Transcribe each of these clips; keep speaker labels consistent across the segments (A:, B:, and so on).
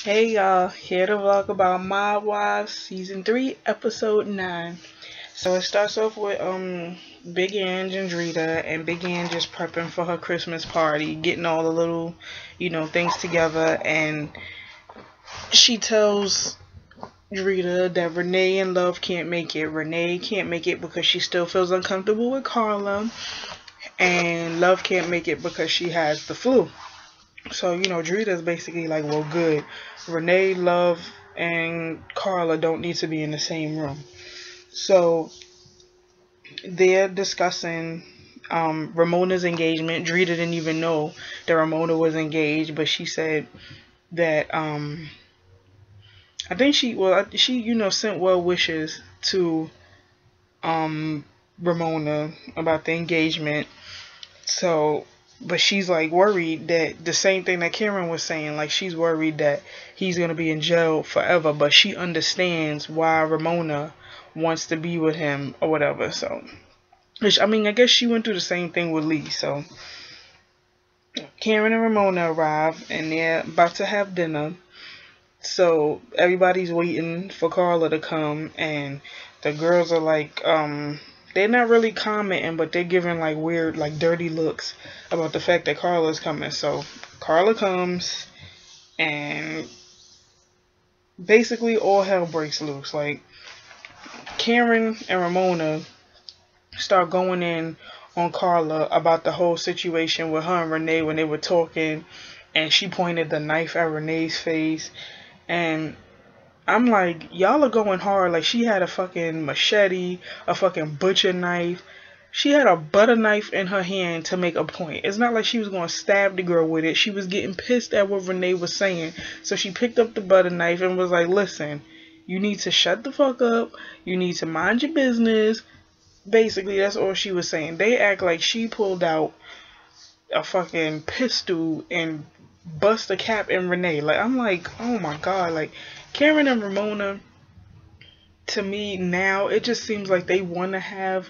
A: Hey y'all, here to vlog about Mob Wives Season 3, Episode 9. So it starts off with Big Ange and Drita, and Big Ange just prepping for her Christmas party, getting all the little, things together, and she tells Drita that Renee and Love can't make it. Renee can't make it because she still feels uncomfortable with Carla, and Love can't make it because she has the flu. So, Drita's basically like, well, good. Renee, Love, and Carla don't need to be in the same room. So, they're discussing Ramona's engagement. Drita didn't even know that Ramona was engaged, but she said that, I think she sent well wishes to Ramona about the engagement. So, but she's like worried that the same thing that Karen was saying, like she's worried that he's gonna be in jail forever, but she understands why Ramona wants to be with him or whatever. So, I guess she went through the same thing with Lee. So, Karen and Ramona arrive and they're about to have dinner. So everybody's waiting for Carla to come, and the girls are like, they're not really commenting, but they're giving like weird, like dirty looks about the fact that Carla's coming. So Carla comes, and basically all hell breaks loose. Like Karen and Ramona start going in on Carla about the whole situation with her and Renee when they were talking, and she pointed the knife at Renee's face, and I'm like, y'all are going hard. Like, she had a fucking machete, a fucking butcher knife. She had a butter knife in her hand to make a point. It's not like she was going to stab the girl with it. She was getting pissed at what Renee was saying. So she picked up the butter knife and was like, listen, you need to shut the fuck up. You need to mind your business. Basically, that's all she was saying. They act like she pulled out a fucking pistol and bust a cap in Renee. Like, I'm like, oh my god. Like, Karen and Ramona, to me now, it just seems like they want to have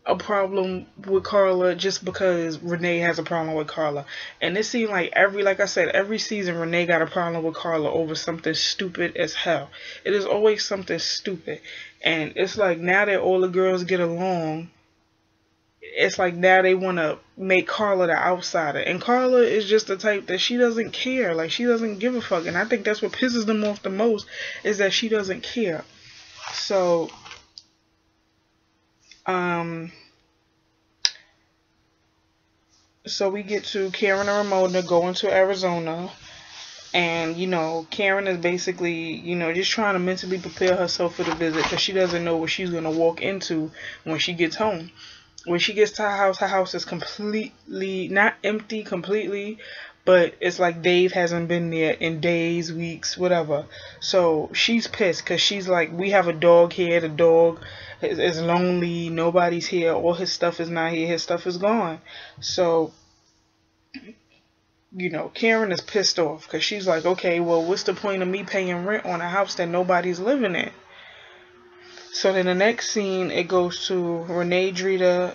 A: a problem with Carla just because Renee has a problem with Carla. And it seemed like like I said, every season Renee got a problem with Carla over something stupid as hell. It is always something stupid. And it's like now that all the girls get along, it's like now they want to make Carla the outsider. And Carla is just the type that she doesn't care. Like, she doesn't give a fuck. And I think that's what pisses them off the most, is that she doesn't care. So, so we get to Karen and Ramona going to Arizona. And, Karen is basically, just trying to mentally prepare herself for the visit because she doesn't know what she's going to walk into when she gets home. When she gets to her house is completely, not empty completely, but it's like Dave hasn't been there in days, weeks, whatever. So she's pissed because she's like, we have a dog here. The dog is lonely. Nobody's here. All his stuff is not here. His stuff is gone. So, Karen is pissed off because she's like, okay, well, what's the point of me paying rent on a house that nobody's living in? So then the next scene, it goes to Renee, Drita,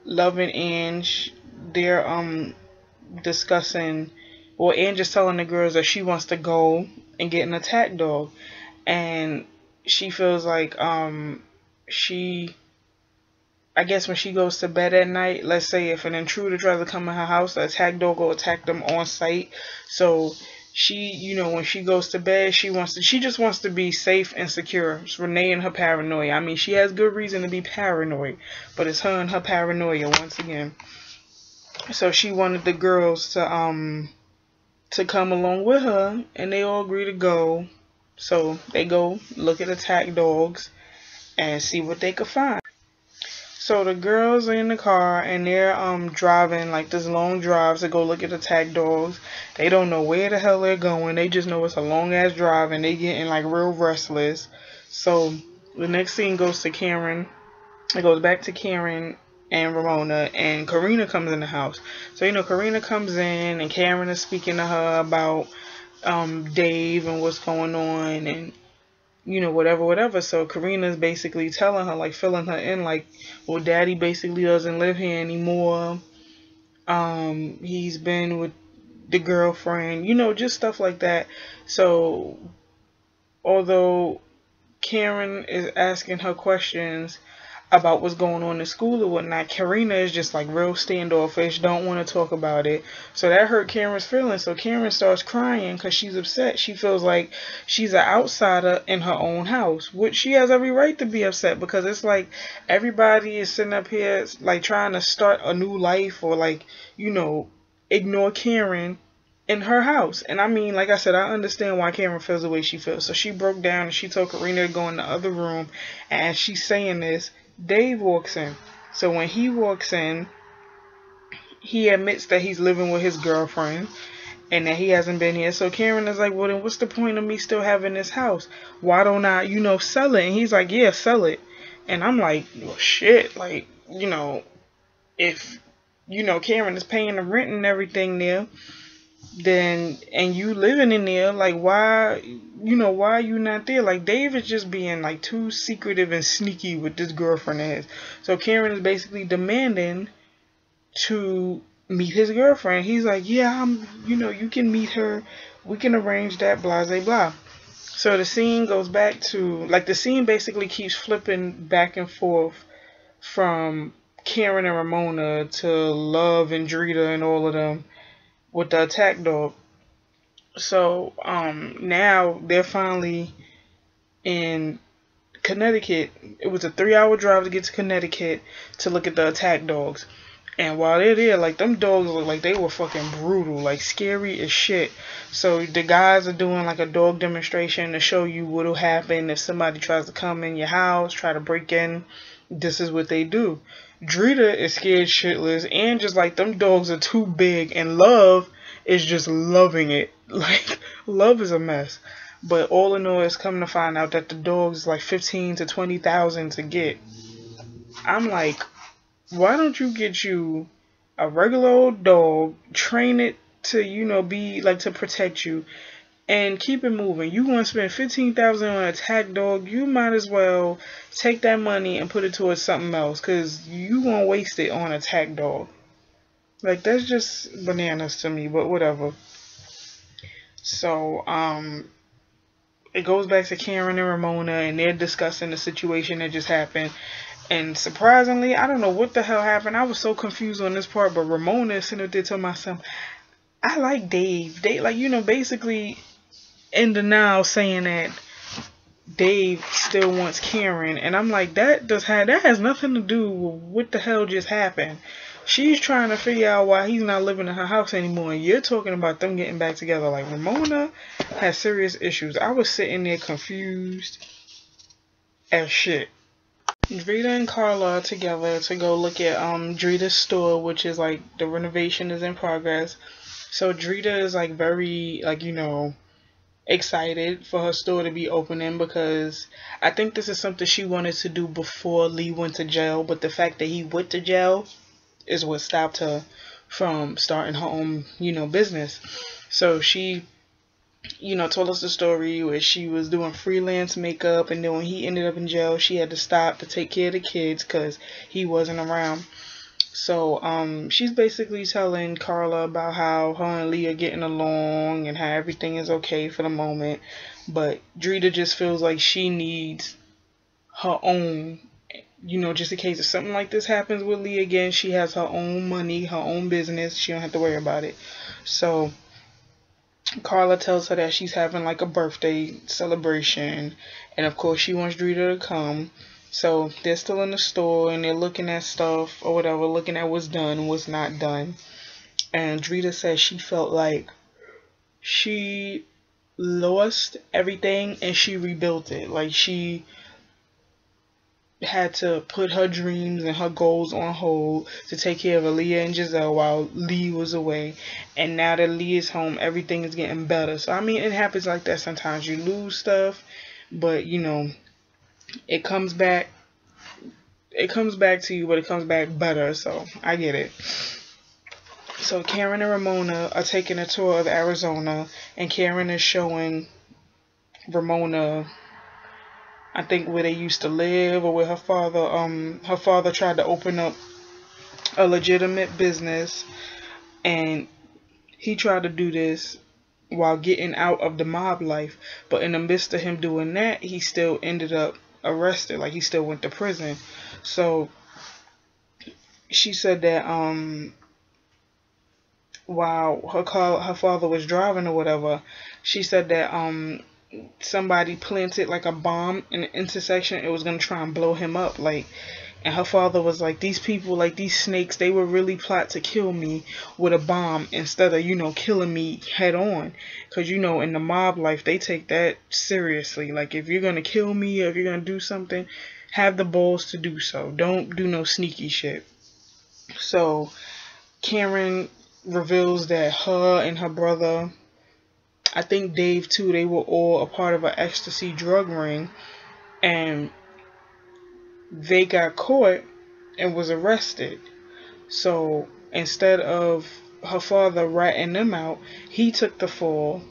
A: Love, and Ange. They're discussing, well, Ange is telling the girls that she wants to go and get an attack dog, and she feels like I guess when she goes to bed at night, let's say if an intruder tries to come in her house, the attack dog will attack them on sight. So she, when she goes to bed, she just wants to be safe and secure. It's Renee and her paranoia. I mean, she has good reason to be paranoid, but it's her and her paranoia once again. So she wanted the girls to come along with her, and they all agree to go. So they go look at attack dogs and see what they could find. So the girls are in the car and they're driving like this long drive to go look at attack dogs. They don't know where the hell they're going. They just know it's a long ass drive and they getting like real restless. So the next scene goes to Karen. It goes back to Karen and Ramona, and Karina comes in the house. So Karina comes in and Karen is speaking to her about Dave and what's going on, and whatever. So Karina's basically telling her, like, filling her in, like, well, Daddy basically doesn't live here anymore. He's been with the girlfriend, just stuff like that. So although Karen is asking her questions about what's going on in school or whatnot, Karina is just like real standoffish, don't want to talk about it. So that hurt Karen's feelings. So Karen starts crying because she's upset. She feels like she's an outsider in her own house, which she has every right to be upset, because it's like everybody is sitting up here like trying to start a new life, or like, ignore Karen in her house. And I mean, like I said, I understand why Karen feels the way she feels. So she broke down and she told Karina to go in the other room. And as she's saying this, Dave walks in. So when he walks in, he admits that he's living with his girlfriend and that he hasn't been here. So Karen is like, well, then what's the point of me still having this house? Why don't I, sell it? And he's like, yeah, sell it. And I'm like, well, shit. Like, if, Karen is paying the rent and everything there, then, and you living in there, like, why are you not there? Like, Dave is just being like too secretive and sneaky with this girlfriend of his. So Karen is basically demanding to meet his girlfriend. He's like, yeah, you can meet her, we can arrange that, blah blah blah. So the scene goes back to, like, the scene basically keeps flipping back and forth from Karen and Ramona to Love and Drita and all of them with the attack dog. So now they're finally in Connecticut. It was a 3-hour drive to get to Connecticut to look at the attack dogs. And while they're there, like, them dogs look like they were fucking brutal, like scary as shit. So the guys are doing like a dog demonstration to show you what'll happen if somebody tries to come in your house, try to break in. This is what they do. Drita is scared shitless, and just like them dogs are too big, and Love is just loving it. Like, Love is a mess. But all in all, it's coming to find out that the dog's like 15 to 20,000 to get. I'm like, why don't you get you a regular old dog, train it to, be like, to protect you, and keep it moving? You want to spend $15,000 on an attack dog? You might as well take that money and put it towards something else, because you won't waste it on an attack dog. Like, that's just bananas to me, but whatever. So, it goes back to Karen and Ramona, and they're discussing the situation that just happened. And surprisingly, I don't know what the hell happened. I was so confused on this part, but Ramona is sitting there telling myself, I like Dave. Dave, like, basically in denial, saying that Dave still wants Karen. And I'm like, that has nothing to do with what the hell just happened. She's trying to figure out why he's not living in her house anymore, and you're talking about them getting back together. Like, Ramona has serious issues. I was sitting there confused as shit. Drita and Carla are together to go look at Drita's store, which is like, the renovation is in progress. So Drita is like very, like, excited for her store to be opening, because I think this is something she wanted to do before Lee went to jail, but the fact that he went to jail is what stopped her from starting her own, business. So she, told us the story where she was doing freelance makeup, and then when he ended up in jail, she had to stop to take care of the kids because he wasn't around. So she's basically telling Carla about how her and Lee are getting along and how everything is okay for the moment, but Drita just feels like she needs her own, just in case if something like this happens with Lee again, she has her own money, her own business, she don't have to worry about it. So Carla tells her that she's having like a birthday celebration, and of course she wants Drita to come. So they're still in the store and they're looking at stuff or whatever, looking at what's done and what's not done. And Drita says she felt like she lost everything and she rebuilt it. Like, she had to put her dreams and her goals on hold to take care of Aaliyah and Giselle while Lee was away. And now that Lee is home, everything is getting better. So, I mean, it happens like that sometimes. You lose stuff, but, it comes back to you, but it comes back better. So I get it. So Karen and Ramona are taking a tour of Arizona, and Karen is showing Ramona, I think, where they used to live, or where her father tried to open up a legitimate business, and he tried to do this while getting out of the mob life, but in the midst of him doing that, he still ended up arrested. Like, he still went to prison. So she said that while her father was driving or whatever, she said that somebody planted like a bomb in the intersection. It was gonna try and blow him up, like. And her father was like, these people, like these snakes, they would really plot to kill me with a bomb instead of, killing me head on. Because, in the mob life, they take that seriously. Like, if you're going to kill me or if you're going to do something, have the balls to do so. Don't do no sneaky shit. So, Karen reveals that her and her brother, I think Dave too, they were all a part of an ecstasy drug ring. And they got caught and was arrested. So instead of her father ratting them out, he took the fall.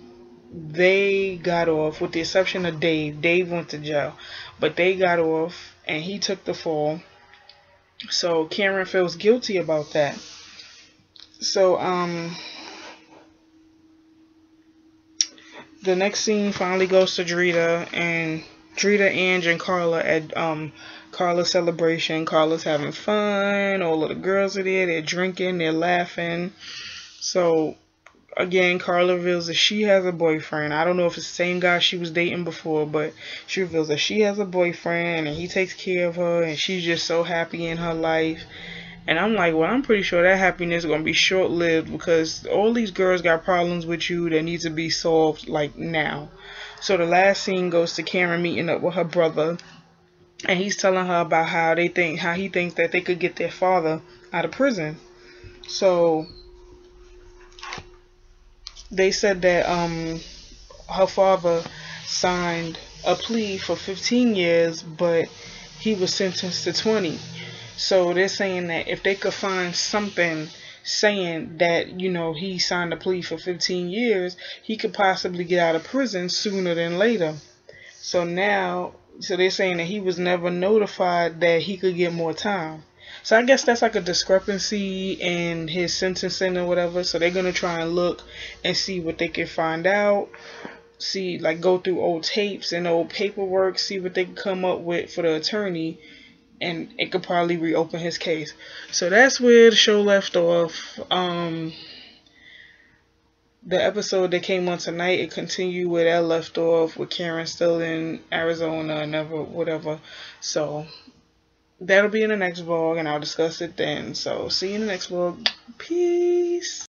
A: They got off, with the exception of Dave. Dave went to jail, but they got off and he took the fall. So Karen feels guilty about that. So the next scene finally goes to Drita, Ange, and Carla at Carla's celebration. Carla's having fun. All of the girls are there. They're drinking. They're laughing. So, again, Carla reveals that she has a boyfriend. I don't know if it's the same guy she was dating before, but she reveals that she has a boyfriend and he takes care of her and she's just so happy in her life. And I'm like, well, I'm pretty sure that happiness is going to be short-lived because all these girls got problems with you that need to be solved, like, now. So the last scene goes to Karen meeting up with her brother. And he's telling her about how he thinks that they could get their father out of prison. So they said that her father signed a plea for 15 years, but he was sentenced to 20. So they're saying that if they could find something saying that, he signed a plea for 15 years, he could possibly get out of prison sooner than later. So they're saying that he was never notified that he could get more time. So I guess that's like a discrepancy in his sentencing or whatever. So they're going to try and look and see what they can find out. Go through old tapes and old paperwork, see what they can come up with for the attorney. And it could probably reopen his case. So that's where the show left off. The episode that came on tonight, it continued where that left off, with Karen still in Arizona and whatever. So that'll be in the next vlog and I'll discuss it then. So see you in the next vlog. Peace.